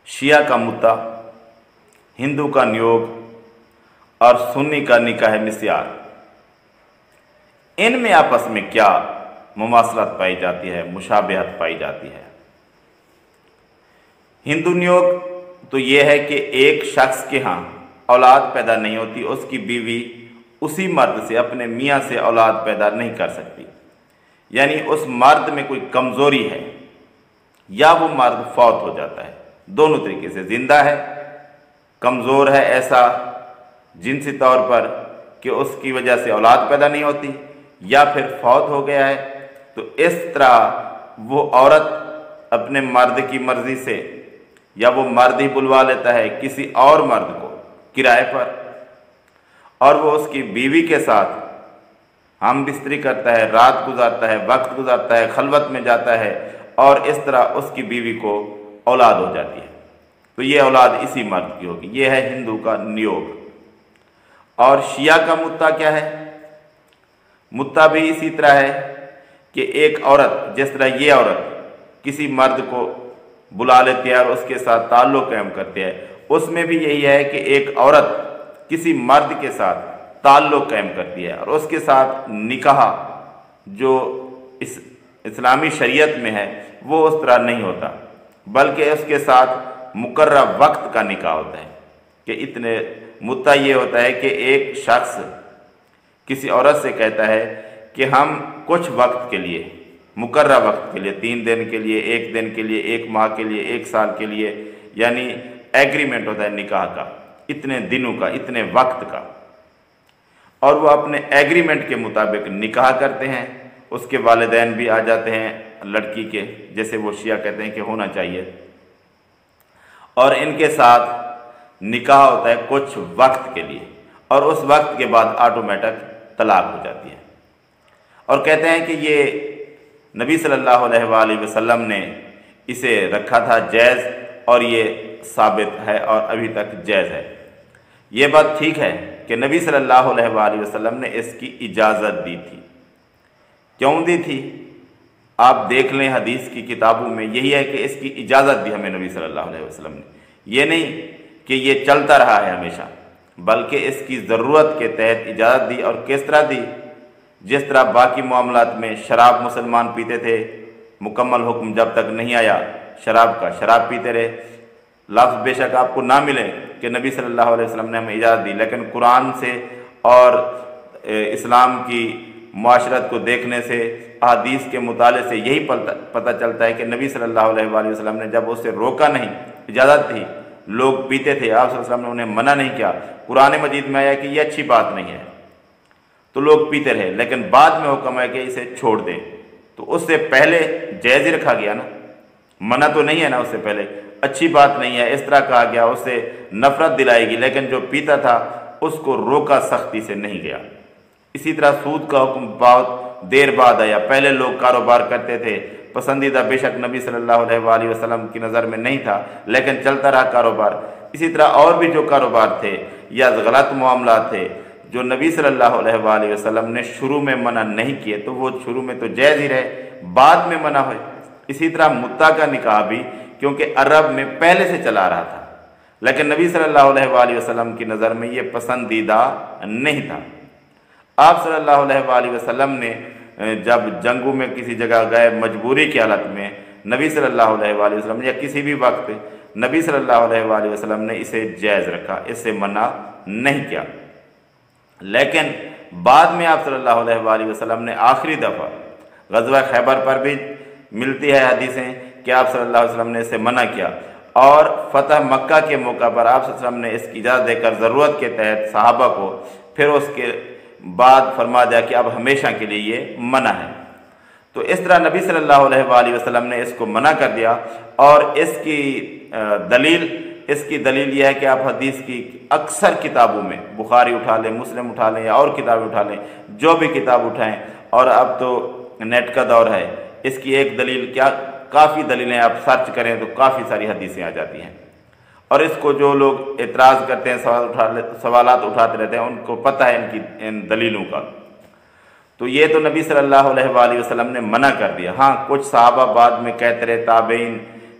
شیعہ کا متع، ہندو کا نیوگ اور سنی کا نکاح مسیار، ان میں آپس میں کیا مماثلت پائی جاتی ہے، مشابہت پائی جاتی ہے؟ ہندو نیوگ تو یہ ہے کہ ایک شخص کے ہاں اولاد پیدا نہیں ہوتی، اس کی بیوی اسی مرد سے، اپنے میاں سے اولاد پیدا نہیں کر سکتی، یعنی اس مرد میں کوئی کمزوری ہے یا وہ مرد فوت ہو جاتا ہے، دونوں طریقے سے، زندہ ہے، کمزور ہے ایسا جنسی طور پر کہ اس کی وجہ سے اولاد پیدا نہیں ہوتی، یا پھر فوت ہو گیا ہے، تو اس طرح وہ عورت اپنے مرد کی مرضی سے، یا وہ مرد ہی بلوا لیتا ہے کسی اور مرد کو کرائے پر، اور وہ اس کی بیوی کے ساتھ ہم بستری کرتا ہے، رات گزارتا ہے، وقت گزارتا ہے، خلوت میں جاتا ہے، اور اس طرح اس کی بیوی کو اولاد ہو جاتی ہے، تو یہ اولاد اسی مرد کی ہوگی۔ یہ ہے ہندو کا نیوگ۔ اور شیعہ کا متع کیا ہے؟ متع بھی اسی طرح ہے کہ ایک عورت، جس طرح یہ عورت کسی مرد کو بلا لیتی ہے اور اس کے ساتھ تعلق قائم کرتی ہے، اس میں بھی یہی ہے کہ ایک عورت کسی مرد کے ساتھ تعلق قائم کرتی ہے، اور اس کے ساتھ نکاح جو اسلامی شریعت میں ہے وہ اس طرح نہیں ہوتا، بلکہ اس کے ساتھ مقررہ وقت کا نکاح ہوتا ہے، کہ اتنے متع یہ ہوتا ہے کہ ایک شخص کسی عورت سے کہتا ہے کہ ہم کچھ وقت کے لیے، مقررہ وقت کے لیے، 3 دن کے لیے، 1 دن کے لیے، 1 ماہ کے لیے، 1 سال کے لیے، یعنی ایگریمنٹ ہوتا ہے نکاح کا، اتنے دنوں کا، اتنے وقت کا، اور وہ اپنے ایگریمنٹ کے مطابق نکاح کرتے ہیں۔ اس کے والدین بھی آ جاتے ہیں لڑکی کے، جیسے وہ شیعہ کہتے ہیں کہ ہونا چاہیے، اور ان کے ساتھ نکاح ہوتا ہے کچھ وقت کے لیے، اور اس وقت کے بعد آٹومیٹک طلاق ہو جاتی ہے، اور کہتے ہیں کہ یہ نبی صلی اللہ علیہ وآلہ وسلم نے اسے رکھا تھا جائز، اور یہ ثابت ہے اور ابھی تک جائز ہے۔ یہ بات ٹھیک ہے کہ نبی صلی اللہ علیہ وآلہ وسلم نے اس کی اجازت دی تھی۔ کیوں دی تھی؟ آپ دیکھ لیں حدیث کی کتابوں میں، یہی ہے کہ اس کی اجازت دی ہمیں نبی صلی اللہ علیہ وسلم نے، یہ نہیں کہ یہ چلتا رہا ہے ہمیشہ، بلکہ اس کی ضرورت کے تحت اجازت دی۔ اور کس طرح دی؟ جس طرح باقی معاملات میں شراب مسلمان پیتے تھے، مکمل حکم جب تک نہیں آیا شراب کا، شراب پیتے رہے، لفظ بے شک آپ کو نہ ملے کہ نبی صلی اللہ علیہ وسلم نے ہمیں اجازت دی، لیکن قرآن سے اور اسلام کی معاشرت کو دیکھنے سے، احادیث کے مطالعے سے یہی پتہ چلتا ہے کہ نبی صلی اللہ علیہ وآلہ وسلم نے جب اسے روکا نہیں، اجازت تھی، لوگ پیتے تھے، آپ صلی اللہ علیہ وسلم نے انہیں منع نہیں کیا، قرآن مجید میں آیا کہ یہ اچھی بات نہیں ہے، تو لوگ پیتے رہے، لیکن بعد میں حکم ہے کہ اسے چھوڑ دیں، تو اس سے پہلے جائز ہی رکھا گیا نا، منع تو نہیں ہے نا، اس سے پہلے اچھی بات نہیں ہے، اس طرح کہا گیا، اس سے نفرت دلائے گی، لیکن جو پیتا تھا اس کو روکا سختی سے نہیں گیا۔ اسی طرح سود کا حکم بہت دیر بعد آیا، پہلے لوگ کاروبار کرتے تھے، پسندیدہ بے شک نبی صلی اللہ علیہ وآلہ وسلم کی نظر میں نہیں تھا، لیکن چلتا رہا کاروبار۔ اسی طرح اور بھی جو کاروبار تھے یا غلط معاملات تھے جو نبی صلی اللہ علیہ وآلہ وسلم نے شروع میں منع نہیں کیے، تو وہ شروع میں تو جائز ہی رہے، بعد میں منع ہوئے۔ اسی طرح متع کا نکاح بھی، کیونکہ عرب میں پہلے سے چلا رہا تھا، لیکن نبی صلی اللہ علیہ وآلہ وسلم کی نظر میں یہ پسندیدہ نہیں تھا۔ آپ صلی اللہ علیہ وآلہ وسلم نے جب جنگوں میں کسی جگہ گئے مجبوری کی حالت میں، نبی صلی اللہ علیہ وآلہ وسلم یا کسی بھی وقت نبی صلی اللہ علیہ وآلہ وسلم نے اسے جائز رکھا، اس سے منع نہیں کیا۔ لیکن بعد میں آپ صلی اللہ علیہ وآلہ وسلم نے آخری دفعہ غزوہ خیبر پر بھی ملتی ہے حدیثیں کہ آپ صلی اللہ علیہ وسلم نے اسے منع کیا، اور فتح مکہ کے موقع پر آپ صلی اللہ علیہ وسلم نے اس کی اجازت دے کر ضرورت کے تحت صحابہ کو، پھر اس کے بعد فرما دیا کہ اب ہمیشہ کے لیے یہ منع ہے۔ تو اس طرح نبی صلی اللہ علیہ وآلہ وسلم نے اس کو منع کر دیا، اور اس کی دلیل یہ ہے کہ آپ حدیث کی اکثر کتابوں میں، بخاری اٹھا لیں، مسلم اٹھا لیں، یا اور کتابیں اٹھا لیں، جو بھی کتاب اٹھائیں، اور اب تو نیٹ کا دور ہے، اس کی ایک دلیل کیا، کافی دلیلیں آپ سرچ کریں تو کافی ساری حدیثیں آ جاتی ہیں، اور اس کو جو لوگ اعتراض کرتے ہیں، سوالات اٹھاتے رہتے ہیں، ان کو پتہ ہے ان دلیلوں کا۔ تو یہ تو نبی صلی اللہ علیہ وآلہ وسلم نے منع کر دیا۔ ہاں، کچھ صحابہ بعد میں کہتے رہے، تابعین